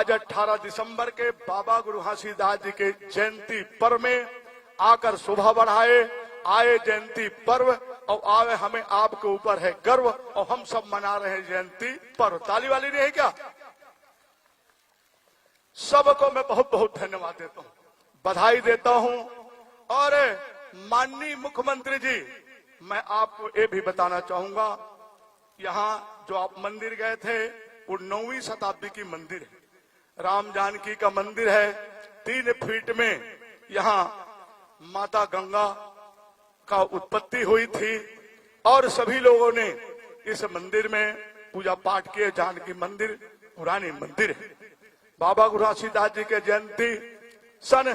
आज 18 दिसंबर के बाबा गुरु घासीदास जी के जयंती पर्व में आकर शोभा बढ़ाए आए जयंती पर्व और आवे हमें आपके ऊपर है गर्व और हम सब मना रहे हैं जयंती पर्व। ताली वाली नहीं है क्या? सबको मैं बहुत बहुत धन्यवाद देता हूं, बधाई देता हूं। और माननीय मुख्यमंत्री जी, मैं आपको ये भी बताना चाहूंगा, यहाँ जो आप मंदिर गए थे वो 9वीं शताब्दी की मंदिर है, राम जानकी का मंदिर है। 3 फीट में यहाँ माता गंगा का उत्पत्ति हुई थी और सभी लोगों ने इस मंदिर में पूजा पाठ किए। जानकी मंदिर पुरानी मंदिर है। बाबा गुरु घासीदास जी के जयंती सन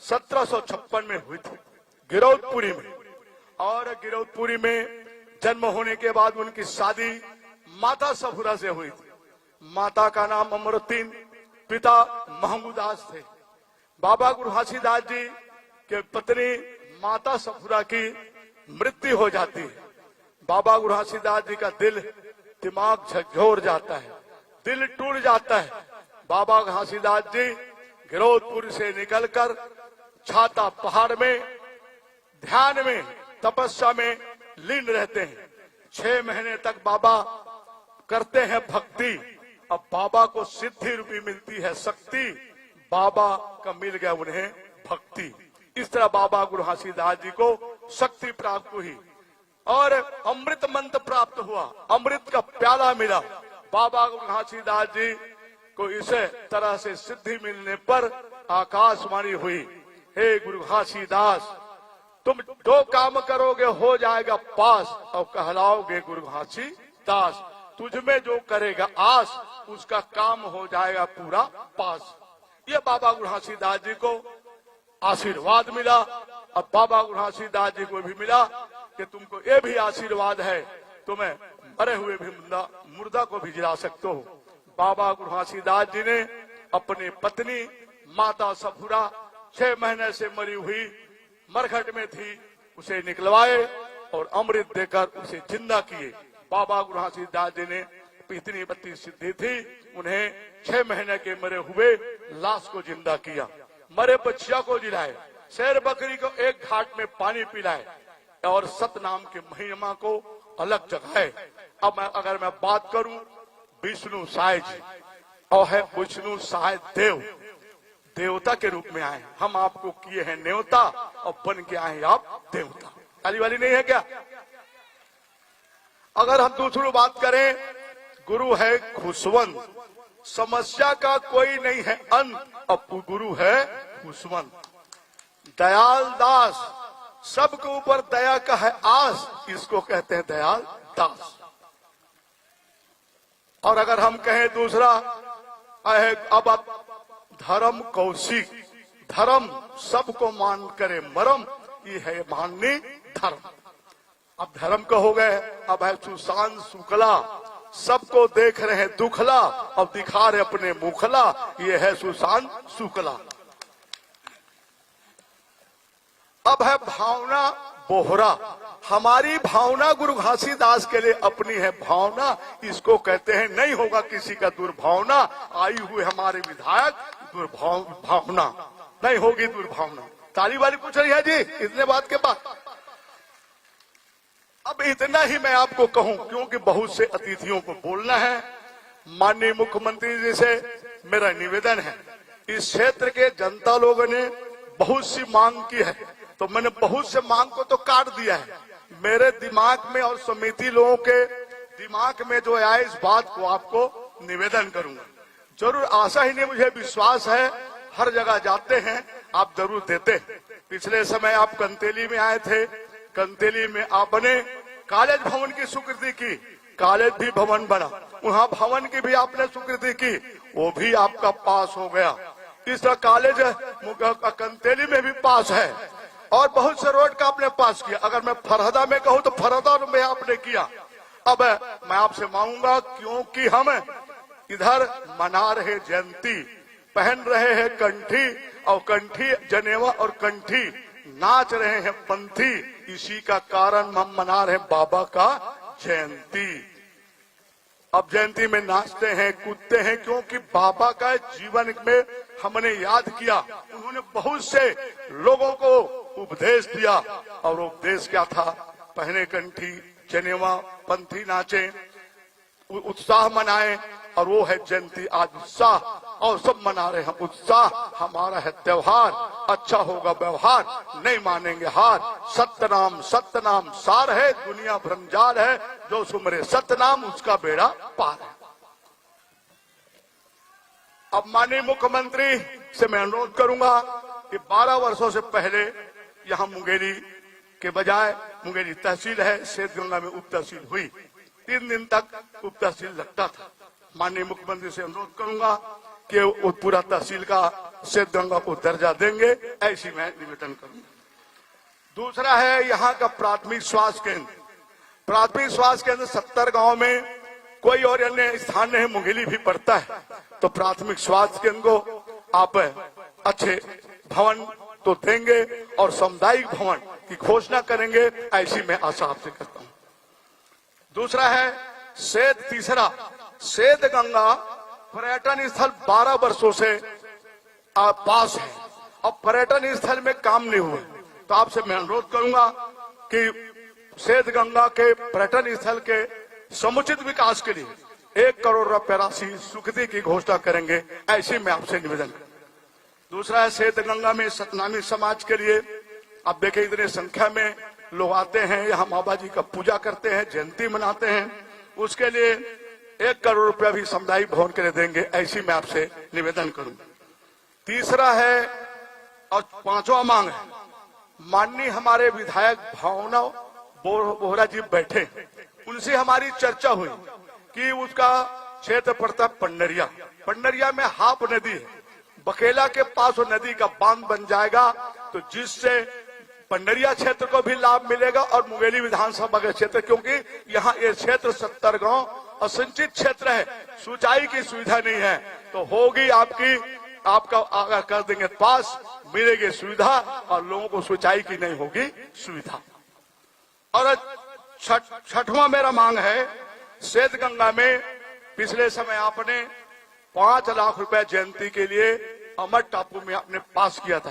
1756 में हुई थी गिरौदपुरी में, और गिरौदपुरी में जन्म होने के बाद उनकी शादी माता सफुरा से हुई थी। माता का नाम अमरतीन, पिता महमूदास थे। बाबा गुरु घासीदास जी के पत्नी माता सफुरा की मृत्यु हो जाती है। बाबा गुरु घासीदास जी का दिल दिमाग झकझोर जाता है, दिल टूट जाता है। बाबा घासीदास जी गिरौदपुर से निकलकर छाता पहाड़ में ध्यान में तपस्या में लीन रहते हैं। 6 महीने तक बाबा करते हैं भक्ति। अब बाबा को सिद्धि रूपी मिलती है शक्ति, बाबा का मिल गया उन्हें भक्ति। इस तरह बाबा गुरु घासीदास जी को शक्ति प्राप्त हुई और अमृत मंत्र प्राप्त हुआ, अमृत का प्याला मिला। बाबा गुरु घासीदास जी को इस तरह से सिद्धि मिलने पर आकाशवाणी हुई, हे गुरु घासीदास, तुम 2 काम करोगे हो जाएगा पास, और कहलाओगे गुरु घासीदास। तुझमें जो करेगा आस, उसका काम हो जाएगा पूरा पास। ये बाबा गुरु घासीदास जी को आशीर्वाद मिला। अब बाबा गुरु घासीदास जी को भी मिला कि तुमको ये भी आशीर्वाद है, तुम्हें मरे हुए भी मुर्दा को भी जिला सकते हो। बाबा गुरु घासीदास जी ने अपनी पत्नी माता सफुरा 6 महीने से मरी हुई मरघट में थी, उसे निकलवाए और अमृत देकर उसे जिंदा किए। बाबा गुरु घासीदास जी ने इतनी बत्ती सिद्धि थी, उन्हें 6 महीने के मरे हुए लाश को जिंदा किया, मरे बच्चिया को जिलाए, शेर बकरी को एक घाट में पानी पिलाए और सतनाम के महिमा को अलग जगाए। अब अगर मैं बात करूं विष्णु साय जी, और है विष्णु साय देव, देवता के रूप में आए। हम आपको किए हैं न्योता और बन के आए आप देवता। ताली वाली नहीं है क्या? अगर हम दूसरी बात करें, गुरु है खुशवंत, समस्या का कोई नहीं है अंत, अब गुरु है खुशवंत। दयाल दास, सबके ऊपर दया का है आस, इसको कहते हैं दयाल दास। और अगर हम कहें दूसरा, अब धर्म कौशिक, धर्म सबको मान करे मरम, ये है माननी धर्म। अब धर्म का हो गए, अब है सुशांत शुक्ला, सबको देख रहे हैं दुखला और दिखा रहे अपने मुखला, ये है सुशांत शुक्ला। अब है भावना बोहरा, हमारी भावना गुरु घासीदास के लिए अपनी है भावना, इसको कहते हैं नहीं होगा किसी का दुर्भावना। आई हुए हमारे विधायक भावना नहीं होगी दुर्भावना। ताली वाली पूछ रही है जी इतने बात के बाद। अब इतना ही मैं आपको कहूं, क्योंकि बहुत से अतिथियों को बोलना है। माननीय मुख्यमंत्री जी से मेरा निवेदन है, इस क्षेत्र के जनता लोगों ने बहुत सी मांग की है, तो मैंने बहुत से मांग को तो काट दिया है। मेरे दिमाग में और समिति लोगों के दिमाग में जो आए, इस बात को आपको निवेदन करूंगा। जरूर आशा ही नहीं, मुझे विश्वास है, हर जगह जाते हैं आप जरूर देते हैं। पिछले समय आप कंतेली में आए थे, कंतेली में आपने कॉलेज भवन की स्वीकृति की, कॉलेज भी भवन बना, वहाँ भवन की भी आपने स्वीकृति की, वो भी आपका पास हो गया। इस तरह कॉलेज कंतेली में भी पास है और बहुत से रोड का आपने पास किया। अगर मैं फरहदा में कहूँ तो फरहदा में आपने किया। अब मैं आपसे मांगूंगा, क्योंकि हम इधर मना रहे जयंती, पहन रहे हैं कंठी और कंठी जनेवा और कंठी, नाच रहे हैं पंथी, इसी का कारण हम मना रहे बाबा का जयंती। अब जयंती में नाचते हैं, कूदते हैं, क्योंकि बाबा का जीवन में हमने याद किया। उन्होंने बहुत से लोगों को उपदेश दिया, और उपदेश क्या था? पहने कंठी, जनेवा, पंथी नाचे, उत्साह मनाए, और वो है जयंती। आज उत्साह और सब मना रहे हैं। उत्साह हमारा है त्योहार, अच्छा होगा व्यवहार, नहीं मानेंगे हार। सत्यनाम सत्यनाम सार है, दुनिया भ्रमजाल है, जो सुमरे सत्यनाम उसका बेड़ा पार है। अब माननीय मुख्यमंत्री से मैं अनुरोध करूंगा कि 12 वर्षों से पहले यहाँ मुंगेली के बजाय, मुंगेली तहसील है, सेठगंगा में उप तहसील हुई। 3 दिन तक उप तहसील लगता था। माननीय मुख्यमंत्री से अनुरोध करूंगा कि वो पूरा तहसील का सेठगंगा को दर्जा देंगे, ऐसी मैं निवेदन करूंगा। दूसरा है यहाँ का प्राथमिक स्वास्थ्य केंद्र। प्राथमिक स्वास्थ्य केंद्र 70 गांव में कोई और अन्य स्थान नहीं, मुंगेली भी पड़ता है। तो प्राथमिक स्वास्थ्य केंद्र को आप अच्छे भवन तो देंगे और सामुदायिक भवन की घोषणा करेंगे, ऐसी मैं आशा आपसे करता हूं। दूसरा है तीसरा सेठ गंगा पर्यटन स्थल 12 वर्षों से पास है, अब पर्यटन स्थल में काम नहीं हुआ। तो आपसे मैं अनुरोध करूंगा कि सेठ गंगा के पर्यटन स्थल के समुचित विकास के लिए 1 करोड़ रुपए राशि स्वीकृति की घोषणा करेंगे, ऐसी मैं आपसे निवेदन करूंगा। दूसरा है सेठ गंगा में सतनामी समाज के लिए, आप देखिए इतने संख्या में लोग आते हैं, यहाँ बाबा जी का पूजा करते हैं, जयंती मनाते हैं, उसके लिए 1 करोड़ रुपया भी सामुदायिक भवन के लिए देंगे, ऐसी मैं आपसे निवेदन करूंगा। तीसरा है और 5वां मांग है, माननीय हमारे विधायक भावना बोहरा जी बैठे, उनसे हमारी चर्चा हुई कि उसका क्षेत्र पड़ता पंडरिया। पंडरिया में हाप नदी है, बकेला के पास वो नदी का बांध बन जाएगा, तो जिससे पंडरिया क्षेत्र को भी लाभ मिलेगा और मुंगेली विधानसभा का क्षेत्र, क्योंकि यहाँ ये क्षेत्र 70 गांव असंचित क्षेत्र है, सिंचाई की सुविधा नहीं है, तो होगी आपका अगर कर देंगे पास, मिलेगी सुविधा, और लोगों को सिंचाई की नहीं होगी सुविधा। और छठवां मेरा मांग है, सेठ गंगा में पिछले समय आपने 5 लाख रुपए जयंती के लिए अमर टापू में आपने पास किया था,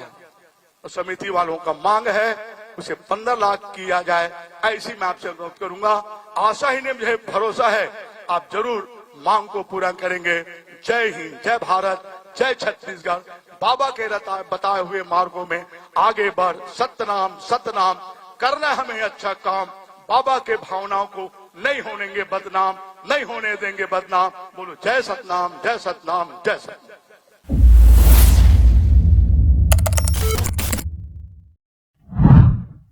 तो समिति वालों का मांग है उसे 15 लाख किया जाए, ऐसी मैं आपसे अनुरोध करूंगा। आशा ही नहीं, मुझे भरोसा है आप जरूर मांग को पूरा करेंगे। जय हिंद, जय भारत, जय छत्तीसगढ़। बाबा के बताए हुए मार्गों में आगे बढ़, सतनाम सतनाम, करना हमें अच्छा काम, बाबा के भावनाओं को नहीं होने देंगे बदनाम, नहीं होने देंगे बदनाम। बोलो जय सतनाम, जय सतनाम, जय सतनाम।